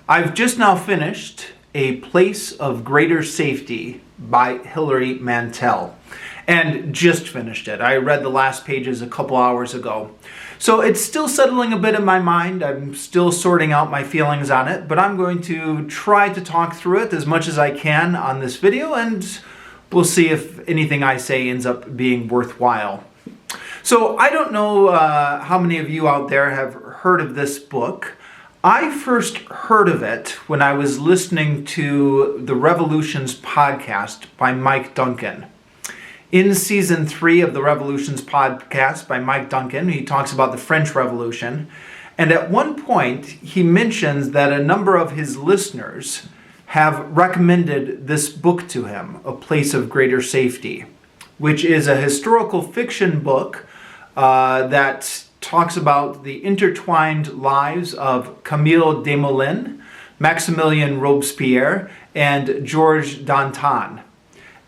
I've just now finished A Place of Greater Safety by Hilary Mantel. And just finished it. I read the last pages a couple hours ago. So it's still settling a bit in my mind. I'm still sorting out my feelings on it, but I'm going to try to talk through it as much as I can on this video, and we'll see if anything I say ends up being worthwhile. So I don't know how many of you out there have heard of this book. I first heard of it when I was listening to the Revolutions podcast by Mike Duncan. In season 3 of the Revolutions podcast by Mike Duncan, he talks about the French Revolution. And at one point, he mentions that a number of his listeners have recommended this book to him, A Place of Greater Safety, which is a historical fiction book that talks about the intertwined lives of Camille Desmoulins, Maximilien Robespierre, and Georges Danton.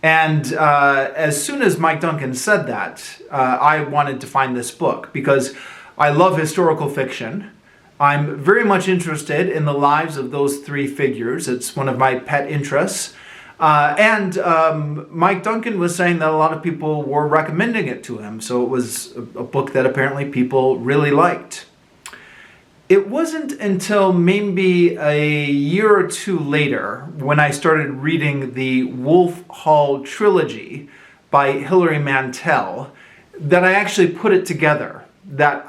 And as soon as Mike Duncan said that, I wanted to find this book because I love historical fiction. I'm very much interested in the lives of those three figures. It's one of my pet interests. And Mike Duncan was saying that a lot of people were recommending it to him. So it was a book that apparently people really liked. It wasn't until maybe a year or two later when I started reading the Wolf Hall trilogy by Hilary Mantel that I actually put it together. That,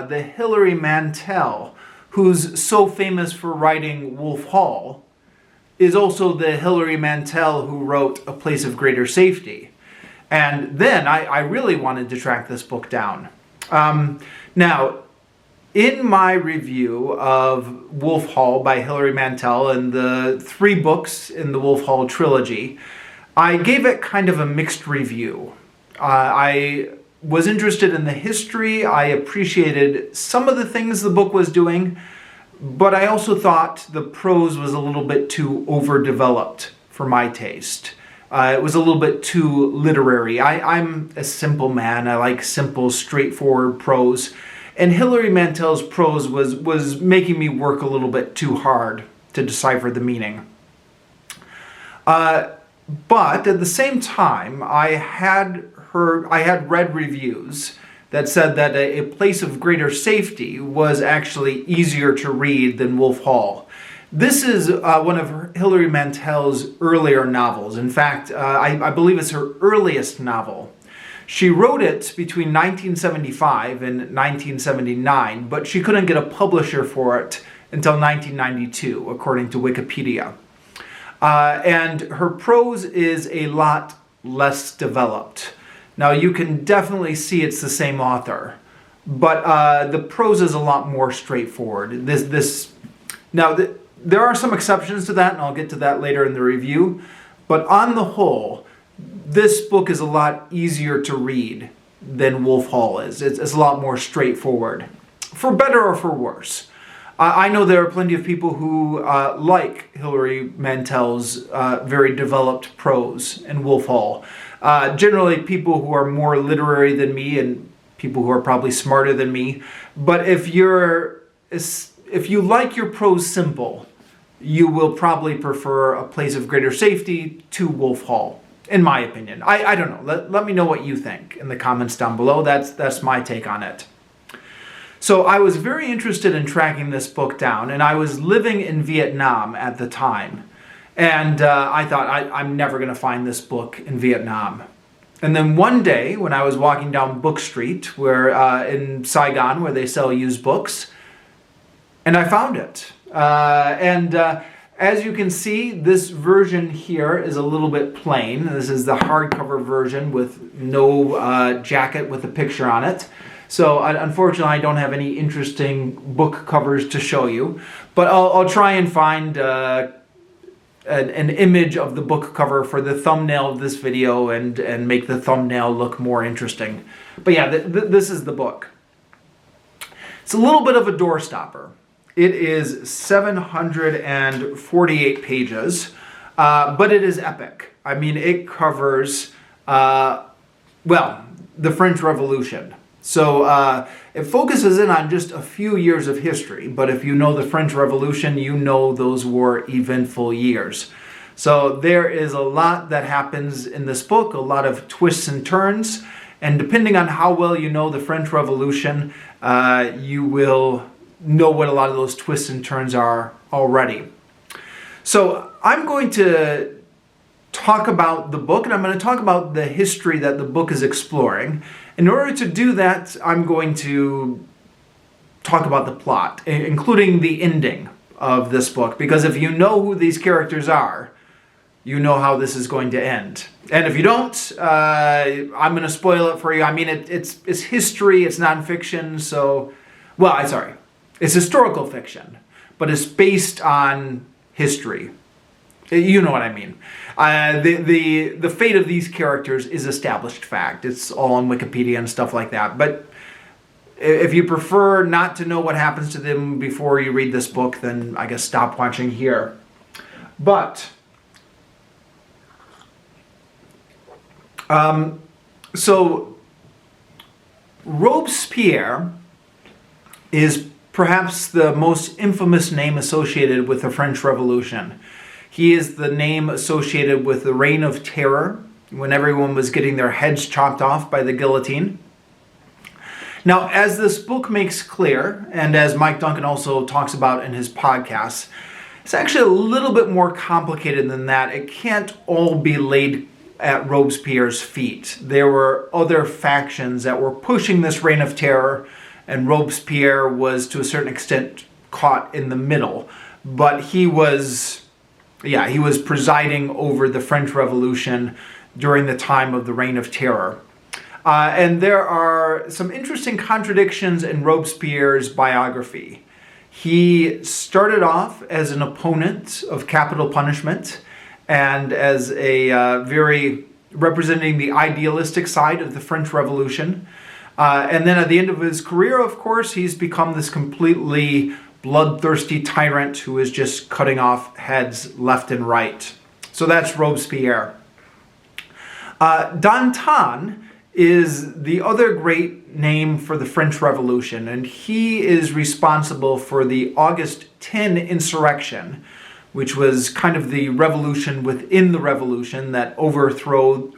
the Hilary Mantel, who's so famous for writing Wolf Hall, is also the Hilary Mantel who wrote A Place of Greater Safety. And then I really wanted to track this book down. Now, in my review of Wolf Hall by Hilary Mantel and the 3 books in the Wolf Hall trilogy, I gave it kind of a mixed review. I was interested in the history. I appreciated some of the things the book was doing, but I also thought the prose was a little bit too overdeveloped for my taste. It was a little bit too literary. I'm a simple man. I like simple, straightforward prose. And Hilary Mantel's prose was making me work a little bit too hard to decipher the meaning. But at the same time, I had read reviews that said that A Place of Greater Safety was actually easier to read than Wolf Hall. This is one of Hilary Mantel's earlier novels. In fact, I believe it's her earliest novel. She wrote it between 1975 and 1979, but she couldn't get a publisher for it until 1992, according to Wikipedia. And her prose is a lot less developed. Now, you can definitely see it's the same author, but the prose is a lot more straightforward. There are some exceptions to that, and I'll get to that later in the review, but on the whole, this book is a lot easier to read than Wolf Hall is. It's a lot more straightforward, for better or for worse. I know there are plenty of people who like Hilary Mantel's very developed prose in Wolf Hall. Generally people who are more literary than me and people who are probably smarter than me. But if you like your prose simple, you will probably prefer A Place of Greater Safety to Wolf Hall, in my opinion. I don't know. Let me know what you think in the comments down below. That's my take on it. So I was very interested in tracking this book down, and I was living in Vietnam at the time. And I thought, I'm never going to find this book in Vietnam. And then one day, when I was walking down Book Street, where in Saigon, where they sell used books, and I found it. As you can see, this version here is a little bit plain. This is the hardcover version with no jacket with a picture on it. So unfortunately, I don't have any interesting book covers to show you. But I'll try and find an image of the book cover for the thumbnail of this video and make the thumbnail look more interesting. But yeah, this is the book. It's a little bit of a doorstopper. It is 748 pages, but it is epic. I mean, it covers, the French Revolution. So it focuses in on just a few years of history, but if you know the French Revolution, you know those were eventful years. So there is a lot that happens in this book, a lot of twists and turns, and depending on how well you know the French Revolution, you will know what a lot of those twists and turns are already. So I'm going to talk about the book, and I'm going to talk about the history that the book is exploring. In order to do that, I'm going to talk about the plot, including the ending of this book, because if you know who these characters are, you know how this is going to end. And if you don't, I'm going to spoil it for you. I mean, it's history, it's nonfiction, so... Well, I'm sorry. It's historical fiction, but it's based on history. You know what I mean. The fate of these characters is established fact. It's all on Wikipedia and stuff like that. But if you prefer not to know what happens to them before you read this book, then I guess stop watching here. But... so Robespierre is perhaps the most infamous name associated with the French Revolution. He is the name associated with the Reign of Terror, when everyone was getting their heads chopped off by the guillotine. Now, as this book makes clear, and as Mike Duncan also talks about in his podcast, it's actually a little bit more complicated than that. It can't all be laid at Robespierre's feet. There were other factions that were pushing this Reign of Terror, and Robespierre was to a certain extent caught in the middle. But he was presiding over the French Revolution during the time of the Reign of Terror. And there are some interesting contradictions in Robespierre's biography. He started off as an opponent of capital punishment and as a very representing the idealistic side of the French Revolution. And then at the end of his career, of course, he's become this completely bloodthirsty tyrant who is just cutting off heads left and right. So that's Robespierre. Danton is the other great name for the French Revolution, and he is responsible for the August 10 insurrection, which was kind of the revolution within the revolution that overthrew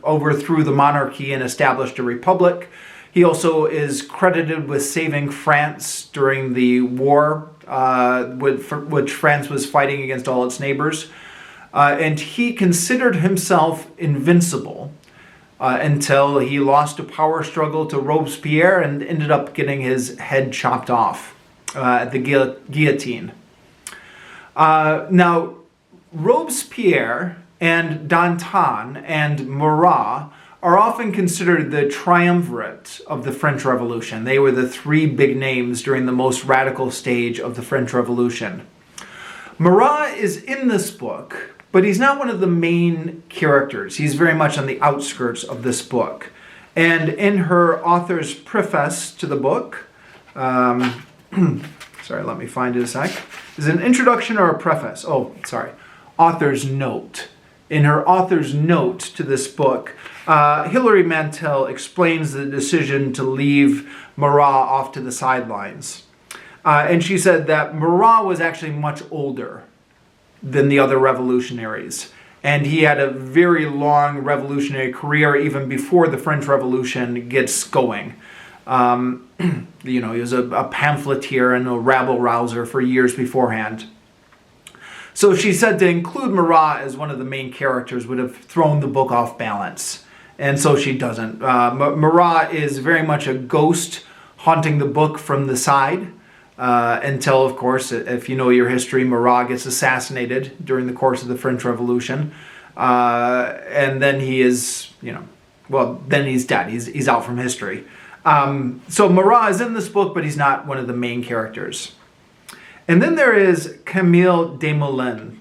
the monarchy and established a republic. He also is credited with saving France during the war, which France was fighting against all its neighbors. And he considered himself invincible until he lost a power struggle to Robespierre and ended up getting his head chopped off at the guillotine. Now, Robespierre and Danton and Marat are often considered the triumvirate of the French Revolution. They were the three big names during the most radical stage of the French Revolution. Marat is in this book, but he's not one of the main characters. He's very much on the outskirts of this book. And in her author's preface to the book, sorry, let me find it a sec. Is it an introduction or a preface? Oh, sorry. Author's note. In her author's note to this book, Hilary Mantel explains the decision to leave Marat off to the sidelines. And she said that Marat was actually much older than the other revolutionaries. And he had a very long revolutionary career even before the French Revolution gets going. He was a pamphleteer and a rabble-rouser for years beforehand. So she said to include Marat as one of the main characters would have thrown the book off balance. And so she doesn't. Marat is very much a ghost haunting the book from the side until, of course, if you know your history, Marat gets assassinated during the course of the French Revolution. And then he is, then he's dead. He's out from history. So Marat is in this book, but he's not one of the main characters. And then there is Camille Desmoulins.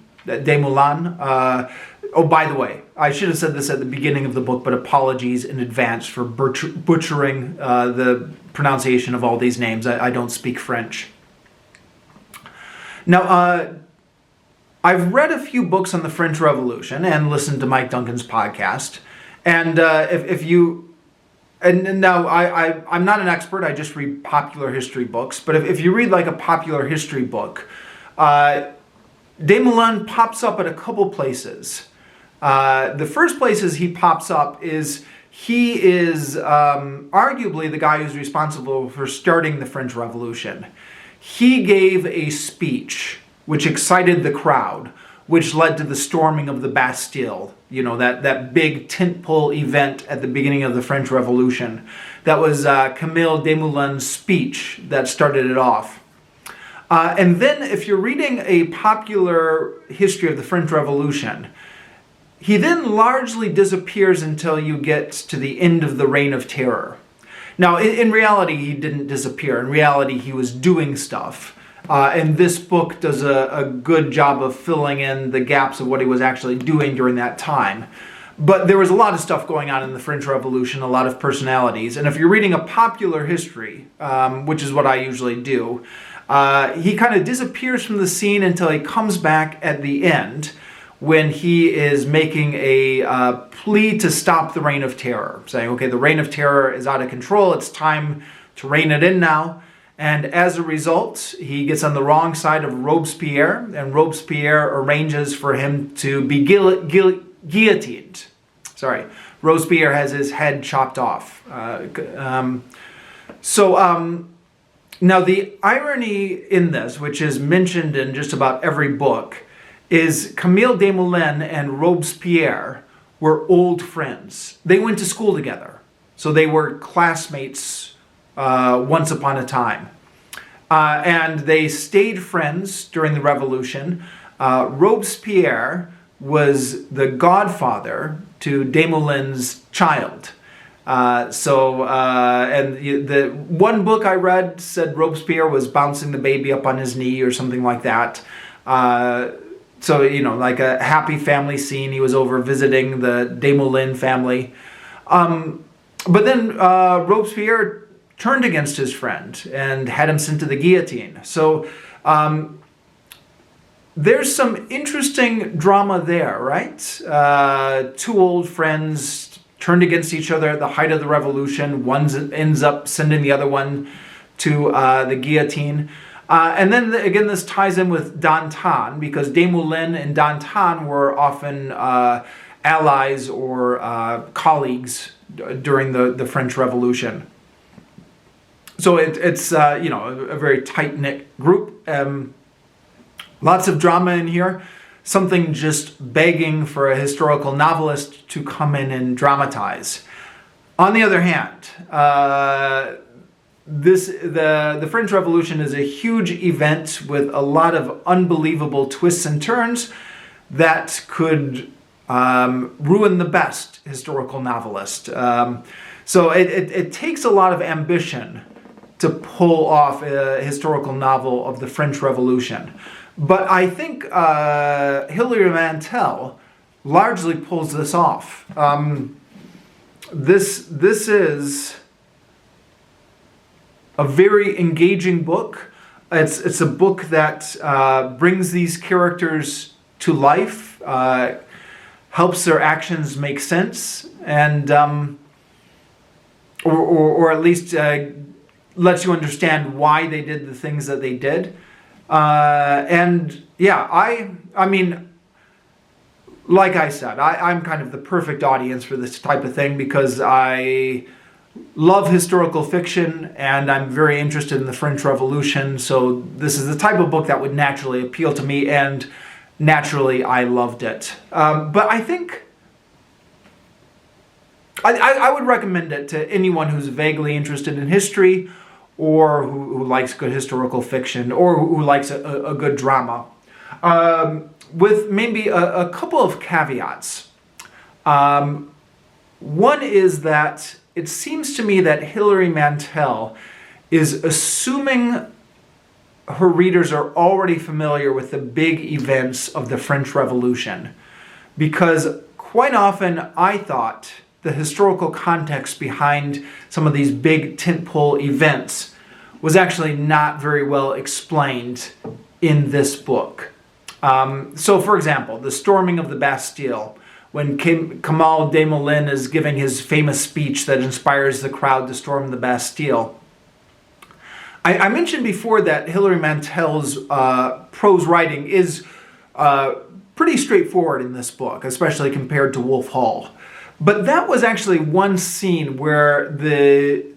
Oh, by the way, I should have said this at the beginning of the book, but apologies in advance for butchering the pronunciation of all these names. I don't speak French. Now, I've read a few books on the French Revolution and listened to Mike Duncan's podcast. And if you and now I'm not an expert, I just read popular history books, but if you read like a popular history book, Desmoulins pops up at a couple places. The first places he pops up is he is arguably the guy who's responsible for starting the French Revolution. He gave a speech which excited the crowd, which led to the storming of the Bastille, you know, that big tentpole event at the beginning of the French Revolution. That was Camille Desmoulins' speech that started it off. And then if you're reading a popular history of the French Revolution, he then largely disappears until you get to the end of the Reign of Terror. Now, in reality, he didn't disappear. In reality, he was doing stuff. And this book does a good job of filling in the gaps of what he was actually doing during that time. But there was a lot of stuff going on in the French Revolution, a lot of personalities. And if you're reading a popular history, which is what I usually do, he kind of disappears from the scene until he comes back at the end when he is making a plea to stop the Reign of Terror, saying, okay, the Reign of Terror is out of control, it's time to rein it in now. And as a result, he gets on the wrong side of Robespierre, and Robespierre arranges for him to be guillotined. Sorry, Robespierre has his head chopped off. Now the irony in this, which is mentioned in just about every book, is Camille Desmoulins and Robespierre were old friends. They went to school together, so they were classmates once upon a time. And they stayed friends during the Revolution. Robespierre was the godfather to Desmoulins' child. And the one book I read said Robespierre was bouncing the baby up on his knee or something like that. So, you know, like a happy family scene. He was over visiting the Desmoulins family. But then Robespierre turned against his friend and had him sent to the guillotine. So there's some interesting drama there, right? Two old friends turned against each other at the height of the revolution. One ends up sending the other one to the guillotine. And then again, this ties in with Danton, because Desmoulins and Danton were often allies or colleagues during the French Revolution. So it's you know, a very tight-knit group. Lots of drama in here. Something just begging for a historical novelist to come in and dramatize. On the other hand, the French Revolution is a huge event with a lot of unbelievable twists and turns that could ruin the best historical novelist. So it takes a lot of ambition to pull off a historical novel of the French Revolution. But I think Hilary Mantel largely pulls this off. This is a very engaging book. It's a book that brings these characters to life, helps their actions make sense, and or at least lets you understand why they did the things that they did. And yeah, I mean, like I said, I'm kind of the perfect audience for this type of thing because I love historical fiction and I'm very interested in the French Revolution. So this is the type of book that would naturally appeal to me, and naturally I loved it. But I think I would recommend it to anyone who's vaguely interested in history, or who likes good historical fiction, or who likes a good drama, with maybe a couple of caveats. One is that it seems to me that Hilary Mantel is assuming her readers are already familiar with the big events of the French Revolution, because quite often I thought the historical context behind some of these big tentpole events was actually not very well explained in this book. So for example, the storming of the Bastille when Kamal Desmoulins is giving his famous speech that inspires the crowd to storm the Bastille. I mentioned before that Hilary Mantel's prose writing is pretty straightforward in this book, especially compared to Wolf Hall. But that was actually one scene where the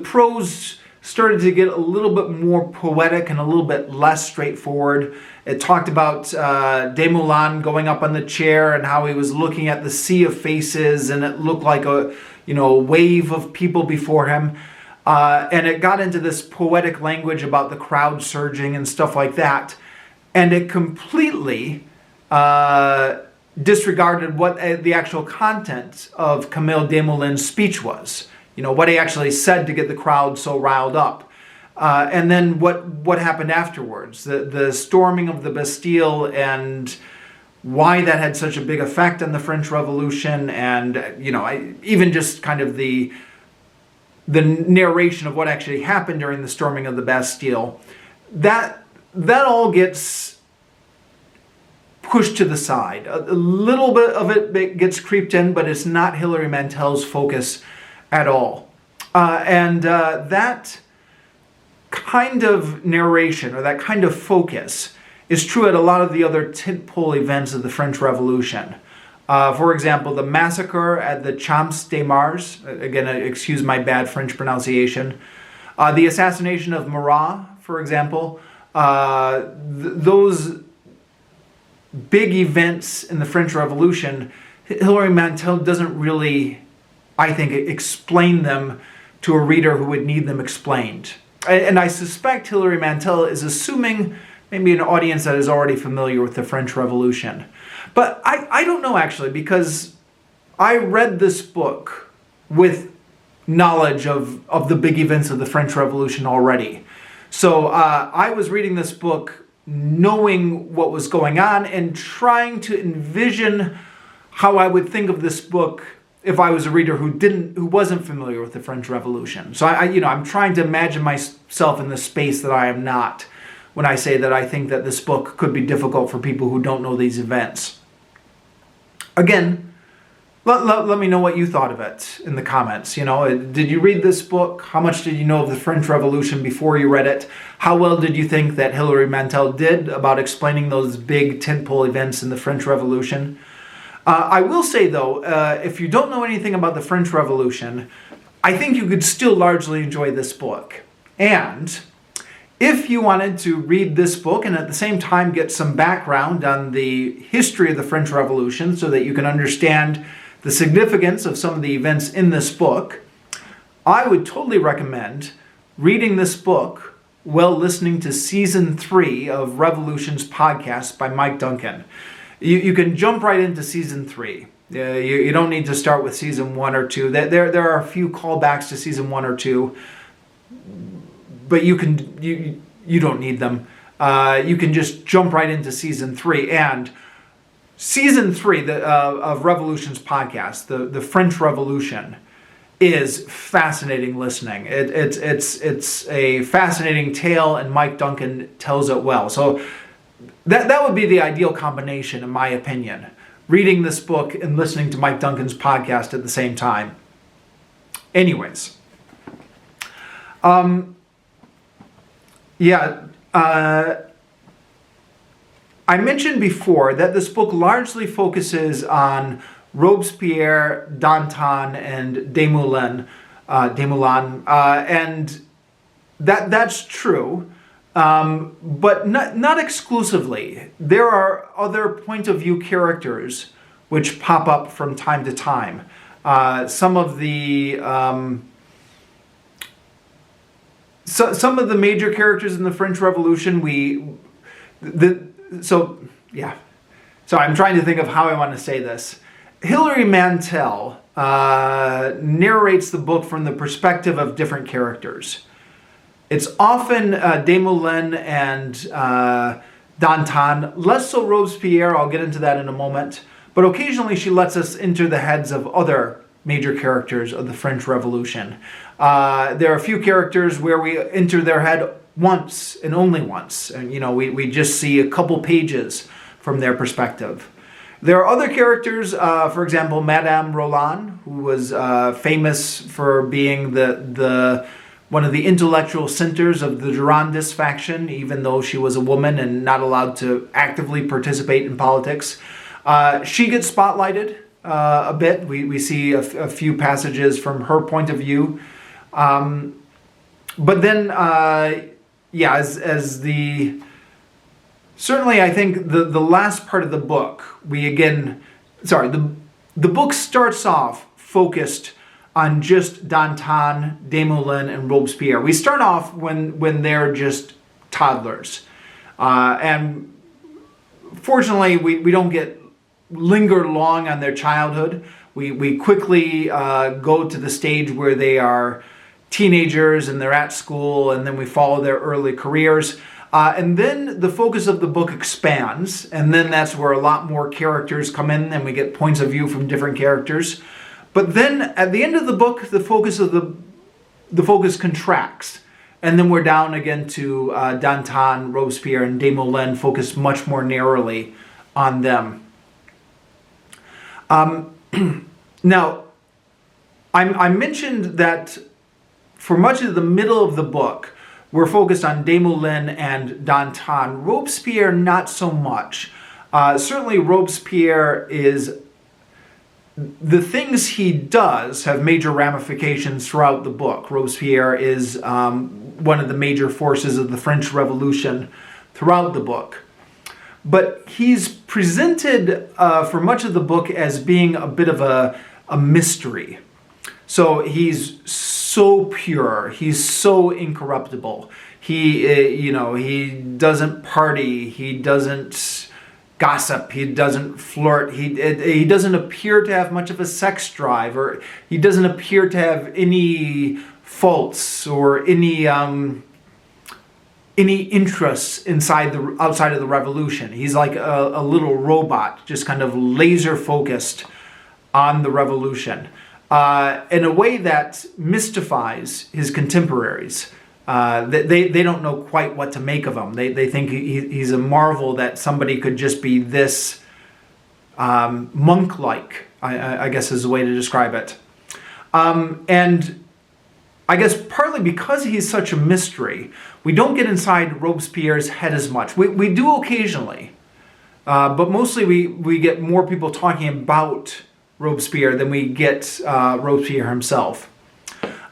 prose started to get a little bit more poetic and a little bit less straightforward. It talked about Desmoulins going up on the chair and how he was looking at the sea of faces, and it looked like a wave of people before him. And it got into this poetic language about the crowd surging and stuff like that. And it completely disregarded what the actual content of Camille Desmoulins' speech was. What he actually said to get the crowd so riled up. And then what happened afterwards. The storming of the Bastille and why that had such a big effect on the French Revolution, and even just kind of the narration of what actually happened during the storming of the Bastille. That all gets pushed to the side. A little bit of it gets creeped in, but it's not Hilary Mantel's focus at all. And that kind of narration, or that kind of focus, is true at a lot of the other tentpole events of the French Revolution. For example, the massacre at the Champs de Mars, again, excuse my bad French pronunciation, the assassination of Marat, for example, those big events in the French Revolution, Hilary Mantel doesn't really, I think, explain them to a reader who would need them explained. And I suspect Hilary Mantel is assuming maybe an audience that is already familiar with the French Revolution. But I don't know, actually, because I read this book with knowledge of the big events of the French Revolution already. So I was reading this book knowing what was going on and trying to envision how I would think of this book if I was a reader who wasn't familiar with the French Revolution. So I'm trying to imagine myself in the space that I am not when I say that I think that this book could be difficult for people who don't know these events. Again, let me know what you thought of it in the comments. Did you read this book? How much did you know of the French Revolution before you read it? How well did you think that Hilary Mantel did about explaining those big tentpole events in the French Revolution? I will say, though, if you don't know anything about the French Revolution, I think you could still largely enjoy this book. And if you wanted to read this book and at the same time get some background on the history of the French Revolution so that you can understand the significance of some of the events in this book, I would totally recommend reading this book while listening to Season 3 of Revolutions podcast by Mike Duncan. You can jump right into Season 3. You don't need to start with Season 1 or 2. There are a few callbacks to Season 1 or 2, but you don't need them. You can just jump right into Season 3. And Season 3 of Revolutions podcast, the French Revolution, is fascinating listening. It's a fascinating tale, and Mike Duncan tells it well. So that would be the ideal combination, in my opinion. Reading this book and listening to Mike Duncan's podcast at the same time. Anyways. I mentioned before that this book largely focuses on Robespierre, Danton, and Desmoulins, and that's true. But not exclusively. There are other point of view characters which pop up from time to time. Some of the major characters in the French Revolution, so I'm trying to think of how I want to say this. Hilary Mantel narrates the book from the perspective of different characters. It's often Desmoulins and Danton, less so Robespierre, I'll get into that in a moment, but occasionally she lets us enter the heads of other major characters of the French Revolution. There are a few characters where we enter their head once and only once, and we just see a couple pages from their perspective. There are other characters, for example, Madame Roland, who was famous for being one of the intellectual centers of the Girondist faction, even though she was a woman and not allowed to actively participate in politics. She gets spotlighted a bit. We see a few passages from her point of view. But then, certainly I think the last part of the book, the book starts off focused on just Danton, Desmoulins, and Robespierre. We start off when they're just toddlers. And fortunately, we don't linger long on their childhood. We quickly go to the stage where they are teenagers and they're at school, and then we follow their early careers. And then the focus of the book expands, and then that's where a lot more characters come in, and we get points of view from different characters. But then at the end of the book, the focus contracts, and then we're down again to Danton, Robespierre, and Desmoulins, focused much more narrowly on them. Now, I mentioned that for much of the middle of the book, we're focused on Desmoulins and Danton. Robespierre, not so much. Certainly, Robespierre the things he does have major ramifications throughout the book. Robespierre is one of the major forces of the French Revolution throughout the book. But he's presented for much of the book as being a bit of a mystery. So he's so pure, he's so incorruptible. He doesn't party, he doesn't gossip, he doesn't flirt, he doesn't appear to have much of a sex drive, or he doesn't appear to have any faults or any interests outside of the revolution. He's like a little robot, just kind of laser focused on the revolution in a way that mystifies his contemporaries. They don't know quite what to make of him. They think he's a marvel that somebody could just be this monk-like, I guess is the way to describe it. And I guess partly because he's such a mystery, we don't get inside Robespierre's head as much. We do occasionally, but mostly we get more people talking about Robespierre than we get Robespierre himself.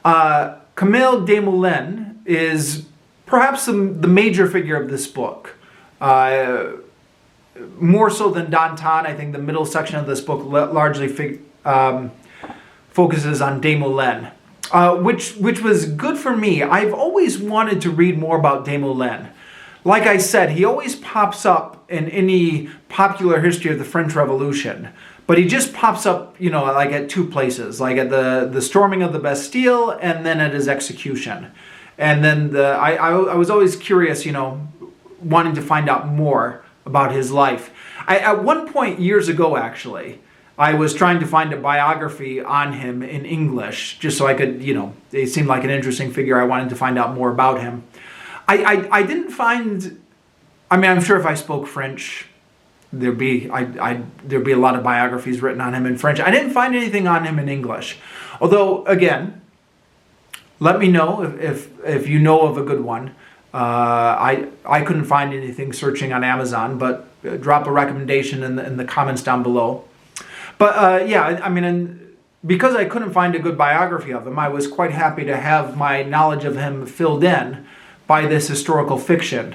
Camille Desmoulins is perhaps the major figure of this book. More so than Danton, I think the middle section of this book largely focuses on Desmoulins, which was good for me. I've always wanted to read more about Desmoulins. Like I said, he always pops up in any popular history of the French Revolution. But he just pops up, like at two places, like at the storming of the Bastille and then at his execution. And then I was always curious, wanting to find out more about his life. At one point years ago, actually, I was trying to find a biography on him in English, just so I could, it seemed like an interesting figure. I wanted to find out more about him. I didn't find, I'm sure if I spoke French, there'd be a lot of biographies written on him in French. I didn't find anything on him in English. Although, again, let me know if you know of a good one. I couldn't find anything searching on Amazon, but drop a recommendation in the comments down below. But and because I couldn't find a good biography of him, I was quite happy to have my knowledge of him filled in by this historical fiction.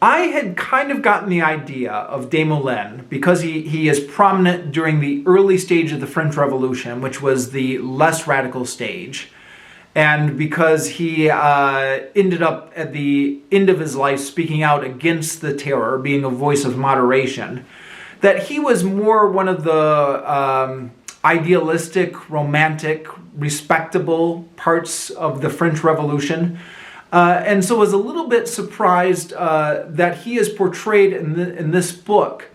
I had kind of gotten the idea of Desmoulins because he is prominent during the early stage of the French Revolution, which was the less radical stage, and because he ended up at the end of his life speaking out against the terror, being a voice of moderation, that he was more one of the idealistic, romantic, respectable parts of the French Revolution. And so I was a little bit surprised that he is portrayed in this book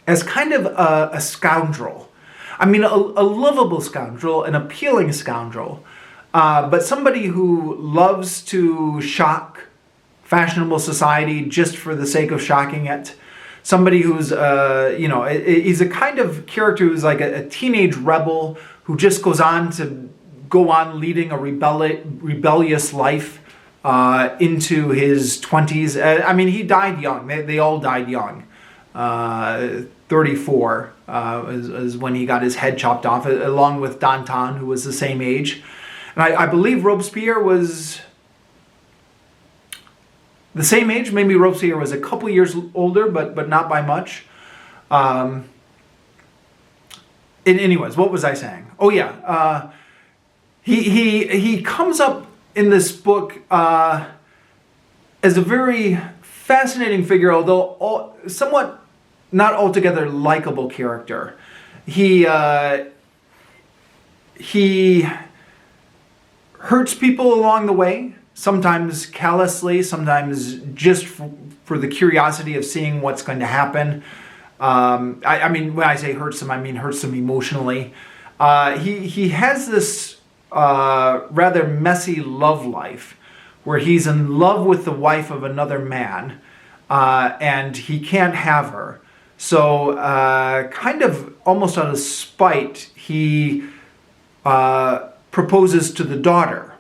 as kind of a scoundrel. A lovable scoundrel, an appealing scoundrel, but somebody who loves to shock fashionable society just for the sake of shocking it. somebody who's, he's a kind of character who's like a teenage rebel who just goes on to go on leading a rebellious life into his 20s. I mean, he died young. They all died young. 34 is when he got his head chopped off, along with Danton, who was the same age. And I believe Robespierre was the same age. Maybe Robespierre was a couple years older, but not by much. Anyways, what was I saying? Oh yeah, he comes up in this book as a very fascinating figure, although somewhat not altogether likable character. He hurts people along the way, sometimes callously, sometimes just for the curiosity of seeing what's going to happen. I mean, when I say hurts them, I mean hurts them emotionally. He has this rather messy love life where he's in love with the wife of another man, and he can't have her. So kind of almost out of spite, he proposes to the daughter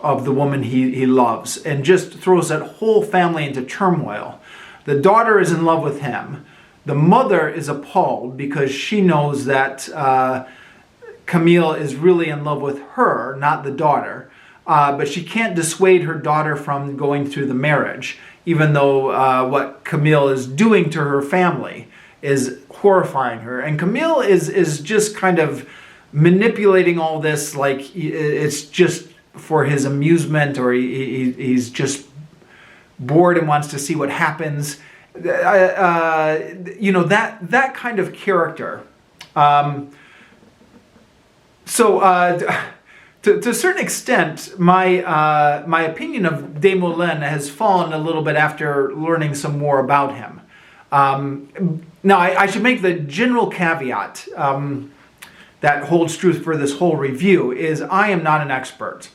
of the woman he loves and just throws that whole family into turmoil. The daughter is in love with him. The mother is appalled because she knows that Camille is really in love with her, not the daughter. But she can't dissuade her daughter from going through the marriage, even though what Camille is doing to her family is horrifying her. And Camille is just kind of manipulating all this like it's just for his amusement, or he's just bored and wants to see what happens. That kind of character. To a certain extent, my opinion of Desmoulins has fallen a little bit after learning some more about him. Now, I should make the general caveat that holds true for this whole review is I am not an expert.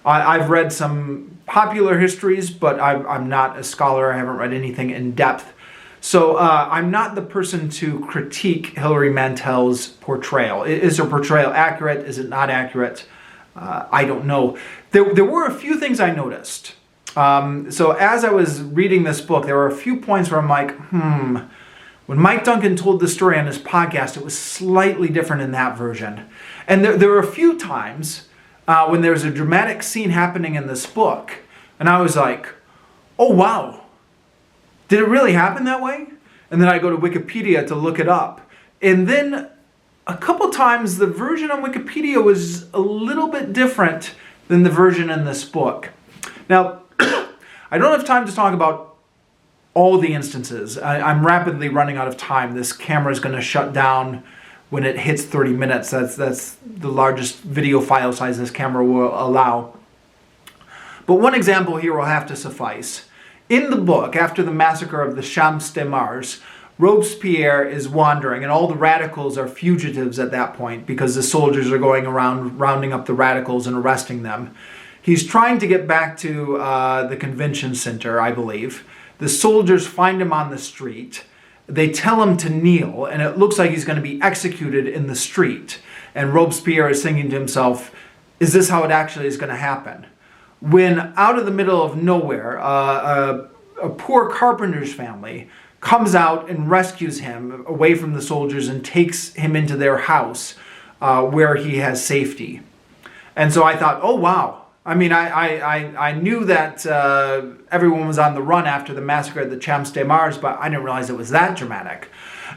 I've read some popular histories, but I'm not a scholar. I haven't read anything in depth. So I'm not the person to critique Hilary Mantel's portrayal. Is her portrayal accurate? Is it not accurate? I don't know. There were a few things I noticed. So as I was reading this book, there were a few points where I'm like, When Mike Duncan told the story on his podcast, it was slightly different in that version. And there were a few times when there was a dramatic scene happening in this book, and I was like, oh wow, did it really happen that way? And then I go to Wikipedia to look it up. And then a couple times the version on Wikipedia was a little bit different than the version in this book. Now, I don't have time to talk about all the instances. I'm rapidly running out of time. This camera is going to shut down when it hits 30 minutes. That's the largest video file size this camera will allow. But one example here will have to suffice. In the book, after the massacre of the Champs de Mars, Robespierre is wandering, and all the radicals are fugitives at that point because the soldiers are going around rounding up the radicals and arresting them. He's trying to get back to the convention center, I believe. The soldiers find him on the street. They tell him to kneel, and it looks like he's going to be executed in the street. And Robespierre is thinking to himself, is this how it actually is going to happen? When out of the middle of nowhere, a poor carpenter's family comes out and rescues him away from the soldiers and takes him into their house where he has safety. And so I thought, oh wow. I mean, I knew that everyone was on the run after the massacre at the Champs de Mars, but I didn't realize it was that dramatic.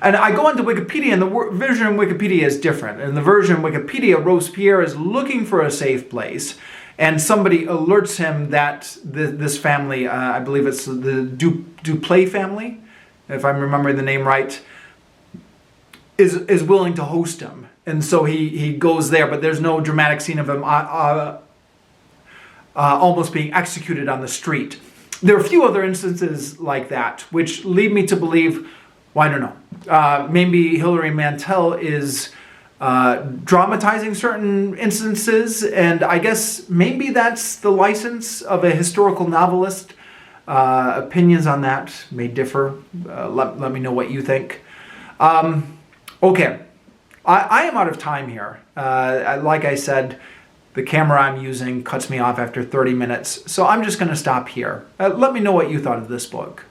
And I go into Wikipedia, and the version in Wikipedia is different. In the version in Wikipedia, Robespierre is looking for a safe place, and somebody alerts him that this family, I believe it's the Duplay family, if I'm remembering the name right, is willing to host him. And so he goes there, but there's no dramatic scene of him almost being executed on the street. There are a few other instances like that, which lead me to believe, well, I don't know, maybe Hilary Mantel is dramatizing certain instances, and I guess maybe that's the license of a historical novelist. Opinions on that may differ. Let me know what you think. Okay, I am out of time here. Like I said, the camera I'm using cuts me off after 30 minutes, so I'm just going to stop here. Let me know what you thought of this book.